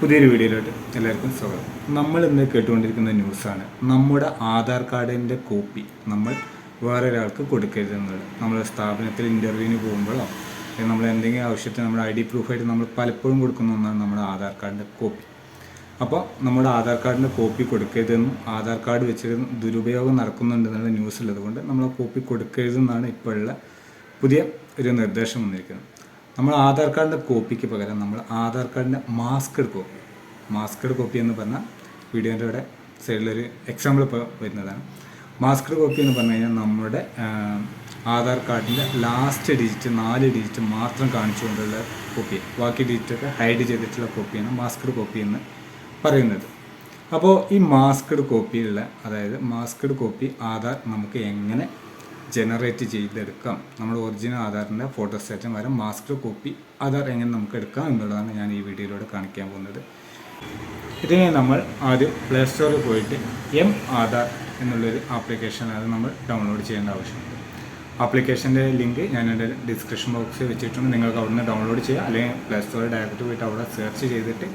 പുതിയൊരു വീഡിയോയിലോട്ട് എല്ലാവർക്കും സ്വാഗതം. നമ്മൾ ഇന്ന് കേട്ടുകൊണ്ടിരിക്കുന്ന ന്യൂസാണ് നമ്മുടെ ആധാർ കാർഡിൻ്റെ കോപ്പി നമ്മൾ വേറൊരാൾക്ക് കൊടുക്കരുതെന്നുള്ളത്. നമ്മുടെ സ്ഥാപനത്തിൽ ഇൻ്റർവ്യൂവിന് പോകുമ്പോഴോ നമ്മൾ എന്തെങ്കിലും ആവശ്യത്തിന് നമ്മുടെ ID പ്രൂഫായിട്ട് നമ്മൾ പലപ്പോഴും കൊടുക്കുന്ന ഒന്നാണ് നമ്മുടെ ആധാർ കാർഡിൻ്റെ കോപ്പി. അപ്പോൾ നമ്മുടെ ആധാർ കാർഡിൻ്റെ കോപ്പി കൊടുക്കരുതെന്നും ആധാർ കാർഡ് വെച്ച് ദുരുപയോഗം നടക്കുന്നുണ്ടെന്നുള്ള ന്യൂസ് ഉള്ളത് കൊണ്ട് നമ്മൾ കോപ്പി കൊടുക്കരുതെന്നാണ് ഇപ്പോഴുള്ള പുതിയ ഒരു നിർദ്ദേശം വന്നിരിക്കുന്നത്. നമ്മൾ ആധാർ കാർഡിൻ്റെ കോപ്പിക്ക് പകരം നമ്മൾ ആധാർ കാർഡിൻ്റെ മാസ്കഡ് കോപ്പി എന്ന് പറഞ്ഞാൽ വീഡിയോൻ്റെ ഇവിടെ സൈഡിലൊരു എക്സാമ്പിൾ ഇപ്പോൾ വരുന്നതാണ്. മാസ്കഡ് കോപ്പി എന്ന് പറഞ്ഞു കഴിഞ്ഞാൽ നമ്മുടെ ആധാർ കാർഡിൻ്റെ ലാസ്റ്റ് ഡിജിറ്റ് 4 ഡിജിറ്റ് മാത്രം കാണിച്ചുകൊണ്ടുള്ള കോപ്പി, ബാക്കി ഡിജിറ്റൊക്കെ ഹൈഡ് ചെയ്തിട്ടുള്ള കോപ്പിയാണ് മാസ്കഡ് കോപ്പി എന്ന് പറയുന്നത്. അപ്പോൾ ഈ മാസ്കഡ് കോപ്പിയുള്ള മാസ്കഡ് കോപ്പി ആധാർ നമുക്ക് എങ്ങനെ ജനറേറ്റ് ചെയ്തെടുക്കാം, നമ്മുടെ ഒറിജിനൽ ആധാറിൻ്റെ ഫോട്ടോസ്റ്റാറ്റും വരെ മാസ്കഡ് കോപ്പി ആധാർ എങ്ങനെ നമുക്ക് എടുക്കാം എന്നുള്ളതാണ് ഞാൻ ഈ വീഡിയോയിലൂടെ കാണിക്കാൻ പോകുന്നത്. ഇതിനെ നമ്മൾ ആദ്യം പ്ലേ സ്റ്റോറിൽ പോയിട്ട് ആധാർ എന്നുള്ളൊരു ആപ്ലിക്കേഷൻ അത് നമ്മൾ ഡൗൺലോഡ് ചെയ്യേണ്ട ആവശ്യമുണ്ട്. ആപ്ലിക്കേഷൻ്റെ ലിങ്ക് ഞാൻ എൻ്റെ ഡിസ്ക്രിപ്ഷൻ ബോക്സിൽ വെച്ചിട്ടുണ്ട്. നിങ്ങൾക്ക് അവിടെ നിന്ന് ഡൗൺലോഡ് ചെയ്യുക, അല്ലെങ്കിൽ പ്ലേ സ്റ്റോറിൽ ഡയറക്റ്റ് പോയിട്ട് അവിടെ സെർച്ച് ചെയ്തിട്ട്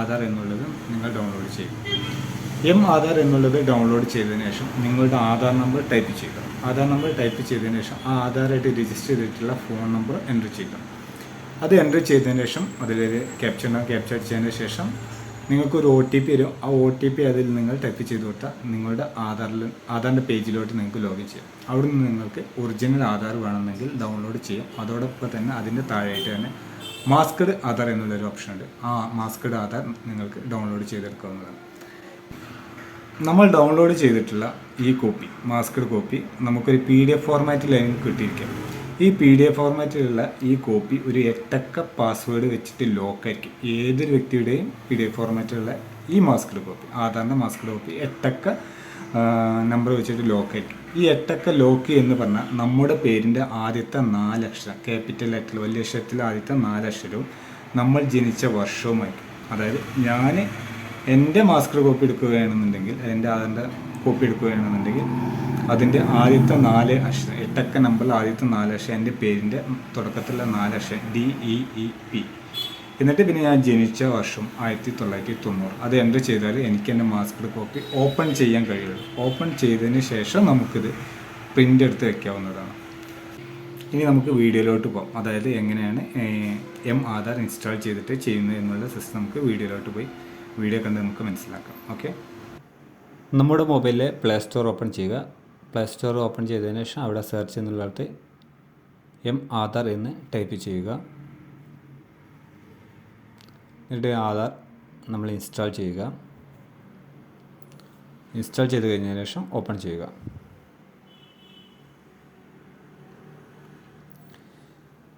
ആധാർ എന്നുള്ളത് നിങ്ങൾ ഡൗൺലോഡ് ചെയ്യും. ആധാർ എന്നുള്ളത് ഡൗൺലോഡ് ചെയ്തതിന് ശേഷം നിങ്ങളുടെ ആധാർ നമ്പർ ടൈപ്പ് ചെയ്യുക. ആധാർ നമ്പർ ടൈപ്പ് ചെയ്തതിന് ശേഷം ആ ആധാറായിട്ട് രജിസ്റ്റർ ചെയ്തിട്ടുള്ള ഫോൺ നമ്പർ എൻ്റർ ചെയ്യുക. അത് എൻ്റർ ചെയ്തതിന് ശേഷം അതിലൊരു ക്യാപ്ചർ അടിച്ചതിന് ശേഷം നിങ്ങൾക്കൊരു OTP വരും. ആ OTP അതിൽ നിങ്ങൾ ടൈപ്പ് ചെയ്ത് കൊടുത്താൽ നിങ്ങളുടെ ആധാറിൻ്റെ പേജിലോട്ട് നിങ്ങൾക്ക് ലോഗിൻ ചെയ്യാം. അവിടെ നിന്ന് നിങ്ങൾക്ക് ഒറിജിനൽ ആധാർ വേണമെങ്കിൽ ഡൗൺലോഡ് ചെയ്യാം. അതോടൊപ്പം തന്നെ അതിൻ്റെ താഴെയായിട്ട് തന്നെ മാസ്കഡ് ആധാർ എന്നുള്ളൊരു ഓപ്ഷൻ ഉണ്ട്. ആ മാസ്കഡ് ആധാർ നിങ്ങൾക്ക് ഡൗൺലോഡ് ചെയ്തെടുക്കാവുന്നതാണ്. നമ്മൾ ഡൗൺലോഡ് ചെയ്തിട്ടുള്ള ഈ കോപ്പി, മാസ്കഡ് കോപ്പി, നമുക്കൊരു PDF ഫോർമാറ്റിലായിരിക്കും കിട്ടിയിരിക്കുക. ഈ PDF ഫോർമാറ്റിലുള്ള ഈ കോപ്പി ഒരു 8 അക്ക പാസ്വേഡ് വെച്ചിട്ട് ലോക്കായിരിക്കും. ഏതൊരു വ്യക്തിയുടെയും PDF ഫോർമാറ്റിലുള്ള ഈ മാസ്കഡ് കോപ്പി, ആധാറിൻ്റെ മാസ്കഡ് കോപ്പി 8 അക്ക നമ്പർ വെച്ചിട്ട് ലോക്കായിരിക്കും. ഈ 8 അക്ക ലോക്ക് എന്ന് പറഞ്ഞാൽ നമ്മുടെ പേരിൻ്റെ ആദ്യത്തെ 4 അക്ഷരം, ക്യാപിറ്റൽ ലെറ്റർ വലിയ അക്ഷരത്തിൽ ആദ്യത്തെ 4 അക്ഷരവും നമ്മൾ ജനിച്ച വർഷവുമായിരിക്കും. അതായത് ഞാൻ എൻ്റെ മാസ്കഡ് കോപ്പി എടുക്കുകയാണെന്നുണ്ടെങ്കിൽ, എൻ്റെ ആധാറിൻ്റെ കോപ്പി എടുക്കുകയാണെന്നുണ്ടെങ്കിൽ അതിൻ്റെ ആദ്യത്തെ 4 അക്ഷരം, 8 അക്ക നമ്പറിൽ ആദ്യത്തെ 4 അക്ഷരം എൻ്റെ പേരിൻ്റെ തുടക്കത്തിലുള്ള 4 അക്ഷരം DEEP, എന്നിട്ട് പിന്നെ ഞാൻ ജനിച്ച വർഷം 1990 അത് എൻ്റർ ചെയ്താൽ എനിക്ക് എൻ്റെ മാസ്കഡ് കോപ്പി ഓപ്പൺ ചെയ്യാൻ കഴിയുള്ളൂ. ഓപ്പൺ ചെയ്തതിന് ശേഷം നമുക്കിത് പ്രിൻ്റ് എടുത്ത് വയ്ക്കാവുന്നതാണ്. ഇനി നമുക്ക് വീഡിയോയിലോട്ട് പോകാം. അതായത് എങ്ങനെയാണ് ആധാർ ഇൻസ്റ്റാൾ ചെയ്തിട്ട് ചെയ്യുന്നത് എന്നുള്ള സിസ്റ്റം നമുക്ക് വീഡിയോയിലോട്ട് പോയി വീഡിയോ കണ്ട് നമുക്ക് മനസ്സിലാക്കാം. ഓക്കെ, നമ്മുടെ മൊബൈലിൽ പ്ലേ സ്റ്റോർ ഓപ്പൺ ചെയ്യുക. പ്ലേ സ്റ്റോർ ഓപ്പൺ ചെയ്തതിന് ശേഷം അവിടെ സെർച്ച് എന്നുള്ളത് ആധാർ എന്ന് ടൈപ്പ് ചെയ്യുക. എന്നിട്ട് ആധാർ നമ്മൾ ഇൻസ്റ്റാൾ ചെയ്യുക. ഇൻസ്റ്റാൾ ചെയ്ത് കഴിഞ്ഞതിന് ശേഷം ഓപ്പൺ ചെയ്യുക.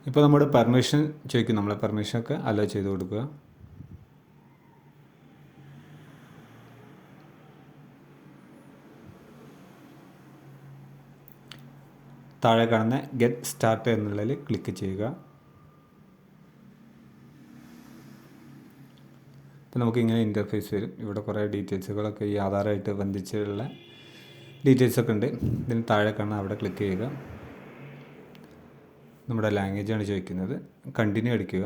ഇപ്പോൾ നമ്മുടെ പെർമിഷൻ ചോദിക്കും, നമ്മളെ പെർമിഷനൊക്കെ അലോ ചെയ്ത് കൊടുക്കുക. താഴെ കാണുന്ന ഗെറ്റ് സ്റ്റാർട്ട് എന്നുള്ളതിൽ ക്ലിക്ക് ചെയ്യുക. അപ്പോൾ നമുക്ക് ഇങ്ങനെ ഇൻ്റർഫേസ് വരും. ഇവിടെ കുറേ ഡീറ്റെയിൽസുകളൊക്കെ ഈ ആധാറായിട്ട് ബന്ധിച്ചുള്ള ഡീറ്റെയിൽസൊക്കെ ഉണ്ട്. ഇതിന് താഴെ കാണുന്ന അവിടെ ക്ലിക്ക് ചെയ്യുക. നമ്മുടെ ലാംഗ്വേജാണ് ചോദിക്കുന്നത്, കണ്ടിന്യൂ അടിക്കുക.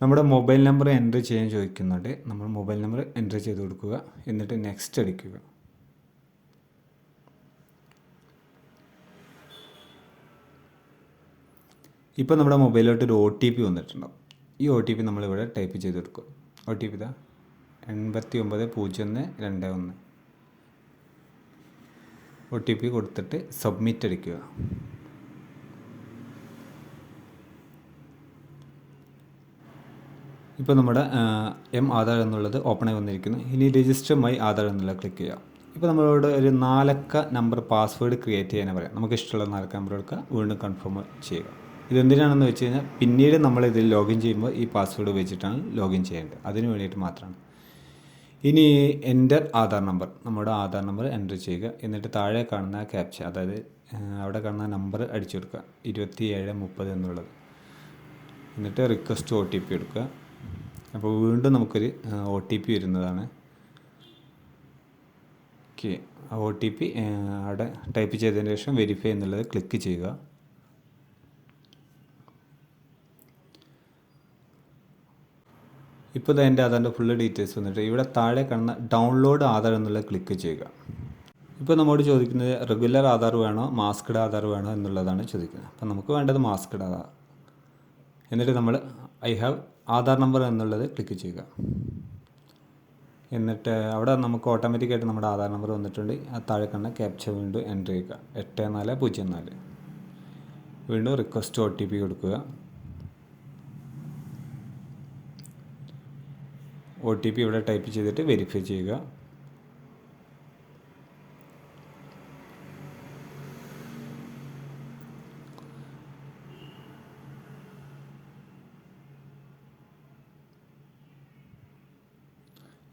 നമ്മുടെ മൊബൈൽ നമ്പർ എൻ്റർ ചെയ്യാൻ ചോദിക്കുന്നുണ്ട്. നമ്മൾ മൊബൈൽ നമ്പർ എൻ്റർ ചെയ്ത് കൊടുക്കുക. എന്നിട്ട് നെക്സ്റ്റ് അടിക്കുക. ഇപ്പോൾ നമ്മുടെ മൊബൈലിലോട്ടൊരു OTP വന്നിട്ടുണ്ടാവും. ഈ OTP നമ്മളിവിടെ ടൈപ്പ് ചെയ്ത് കൊടുക്കുക. OTP ഇതാ 890121. OTP കൊടുത്തിട്ട് സബ്മിറ്റ് അടിക്കുക. ഇപ്പോൾ നമ്മുടെ ആധാർ എന്നുള്ളത് ഓപ്പണായി വന്നിരിക്കുന്നു. ഇനി രജിസ്റ്റർ ആധാർ എന്നുള്ള ക്ലിക്ക് ചെയ്യുക. ഇപ്പോൾ നമ്മളോട് ഒരു 4 അക്ക നമ്പർ പാസ്വേഡ് ക്രിയേറ്റ് ചെയ്യാൻ പറയാം. നമുക്ക് ഇഷ്ടമുള്ള 4 അക്ക നമ്പർ എടുക്കുക, വീണ്ടും കൺഫേം ചെയ്യുക. ഇതെന്തിനാണെന്ന് വെച്ച് കഴിഞ്ഞാൽ പിന്നീട് നമ്മൾ ഇതിൽ ലോഗിൻ ചെയ്യുമ്പോൾ ഈ പാസ്വേഡ് ഉപയോഗിച്ചിട്ടാണ് ലോഗിൻ ചെയ്യേണ്ടത്. അതിന് വേണ്ടിയിട്ട് മാത്രമാണ്. ഇനി എൻ്റർ ആധാർ നമ്പർ, നമ്മുടെ ആധാർ നമ്പർ എൻ്റർ ചെയ്യുക. എന്നിട്ട് താഴെ കാണുന്ന ക്യാപ്ച, അതായത് അവിടെ കാണുന്ന നമ്പർ അടിച്ചു കൊടുക്കുക, 2730 എന്നുള്ളത്. എന്നിട്ട് റിക്വസ്റ്റ് OTP എടുക്കുക. അപ്പോൾ വീണ്ടും നമുക്കൊരു OTP വരുന്നതാണ്. ഓക്കെ, ആ OTP അവിടെ ടൈപ്പ് ചെയ്തതിന് ശേഷം വെരിഫൈ എന്നുള്ളത് ക്ലിക്ക് ചെയ്യുക. ഇപ്പോൾ ഇത് എൻ്റെ ആധാറിൻ്റെ ഫുള്ള് ഡീറ്റെയിൽസ് വന്നിട്ട് ഇവിടെ താഴെ കാണുന്ന ഡൗൺലോഡ് ആധാർ എന്നുള്ളത് ക്ലിക്ക് ചെയ്യുക. ഇപ്പോൾ നമ്മോട് ചോദിക്കുന്നത് റെഗുലർ ആധാർ വേണോ മാസ്ക്ഡ് ആധാർ വേണോ എന്നുള്ളതാണ് ചോദിക്കുന്നത്. അപ്പോൾ നമുക്ക് വേണ്ടത് മാസ്ക്ഡ് ആധാർ. എന്നിട്ട് നമ്മൾ ഐ ഹാവ് ആധാർ നമ്പർ എന്നുള്ളത് ക്ലിക്ക് ചെയ്യുക. എന്നിട്ട് അവിടെ നമുക്ക് ഓട്ടോമാറ്റിക്കായിട്ട് നമ്മുടെ ആധാർ നമ്പർ വന്നിട്ടുണ്ട്. ആ താഴെ കാണുന്ന ക്യാപ്ച വീണ്ടും എൻ്റർ ചെയ്യുക 8404. വീണ്ടും റിക്വസ്റ്റ് OTP കൊടുക്കുക. OTP ഇവിടെ ടൈപ്പ് ചെയ്തിട്ട് വെരിഫൈ ചെയ്യുക.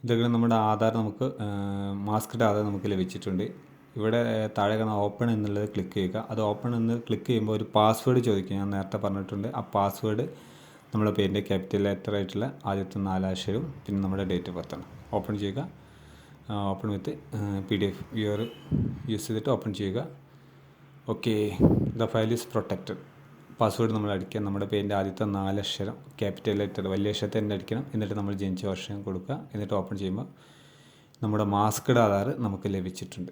ഇതൊക്കെ നമ്മുടെ ആധാർ നമുക്ക് മാസ്ക്ഡ് ആധാർ നമുക്ക് ലഭിച്ചിട്ടുണ്ട്. ഇവിടെ താഴെ കാണുന്ന ഓപ്പൺ എന്നുള്ളത് ക്ലിക്ക് ചെയ്യുക. അത് ഓപ്പൺ എന്ന് ക്ലിക്ക് ചെയ്യുമ്പോൾ ഒരു പാസ്വേഡ് ചോദിക്കും. ഞാൻ നേരത്തെ പറഞ്ഞിട്ടുണ്ട്. ആ പാസ്വേഡ് നമ്മുടെ പേരിൻ്റെ ക്യാപിറ്റൽ ലെറ്റർ ആയിട്ടുള്ള ആദ്യത്തെ 4 അക്ഷരവും പിന്നെ നമ്മുടെ ഡേറ്റ് ഓഫ് ബർത്താണ്. ഓപ്പൺ ചെയ്യുക. ഓപ്പൺ വിത്ത് PDF യൂസ് ചെയ്തിട്ട് ഓപ്പൺ ചെയ്യുക. Okay, the file is protected. Password നമ്മൾ അടിക്കുക. നമ്മുടെ പേരിൻ്റെ ആദ്യത്തെ 4 അക്ഷരം ക്യാപിറ്റൽ ലെറ്റർ വലിയ അക്ഷരത്തെ തന്നെ അടിക്കണം. എന്നിട്ട് നമ്മൾ ജനിച്ച വർഷം കൊടുക്കുക. എന്നിട്ട് ഓപ്പൺ ചെയ്യുമ്പോൾ നമ്മുടെ മാസ്ക്ഡ് ആധാർ നമുക്ക് ലഭിച്ചിട്ടുണ്ട്.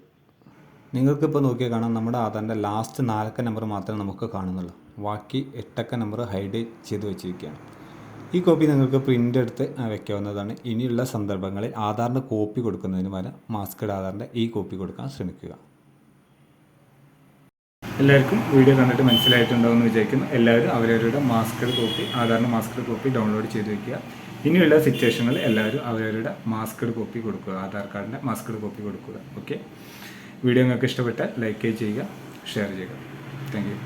നിങ്ങൾക്കിപ്പോൾ നോക്കിയാൽ കാണാം നമ്മുടെ ആധാറിൻ്റെ ലാസ്റ്റ് 4 അക്ക നമ്പർ മാത്രമേ നമുക്ക് കാണുന്നുള്ളൂ. ബാക്കി 8 അക്ക നമ്പർ ഹൈഡ് ചെയ്ത് വെച്ചിരിക്കുകയാണ്. ഈ കോപ്പി നിങ്ങൾക്ക് പ്രിൻ്റ് എടുത്ത് വയ്ക്കാവുന്നതാണ്. ഇനിയുള്ള സന്ദർഭങ്ങളിൽ ആധാറിൻ്റെ കോപ്പി കൊടുക്കുന്നതിന് പകരം മാസ്ക്ഡ് ആധാറിൻ്റെ ഈ കോപ്പി കൊടുക്കാൻ ശ്രമിക്കുക. എല്ലാവർക്കും വീഡിയോ കണ്ടിട്ട് മനസ്സിലായിട്ടുണ്ടാവുമെന്ന് വിചാരിക്കുന്നു. എല്ലാവരും അവരവരുടെ മാസ്ക്ഡ് കോപ്പി ആധാറിൻ്റെ മാസ്ക്ഡ് കോപ്പി ഡൗൺലോഡ് ചെയ്ത് വയ്ക്കുക. ഇനിയുള്ള സിറ്റുവേഷനുകളിൽ എല്ലാവരും അവരവരുടെ മാസ്ക്ഡ് കോപ്പി കൊടുക്കുക. ആധാർ കാർഡിൻ്റെ മാസ്ക്ഡ് കോപ്പി കൊടുക്കുക. ഓക്കെ, വീഡിയോ നിങ്ങൾക്ക് ഇഷ്ടപ്പെട്ടാൽ ലൈക്ക് ചെയ്യുക, ഷെയർ ചെയ്യുക. Thank you.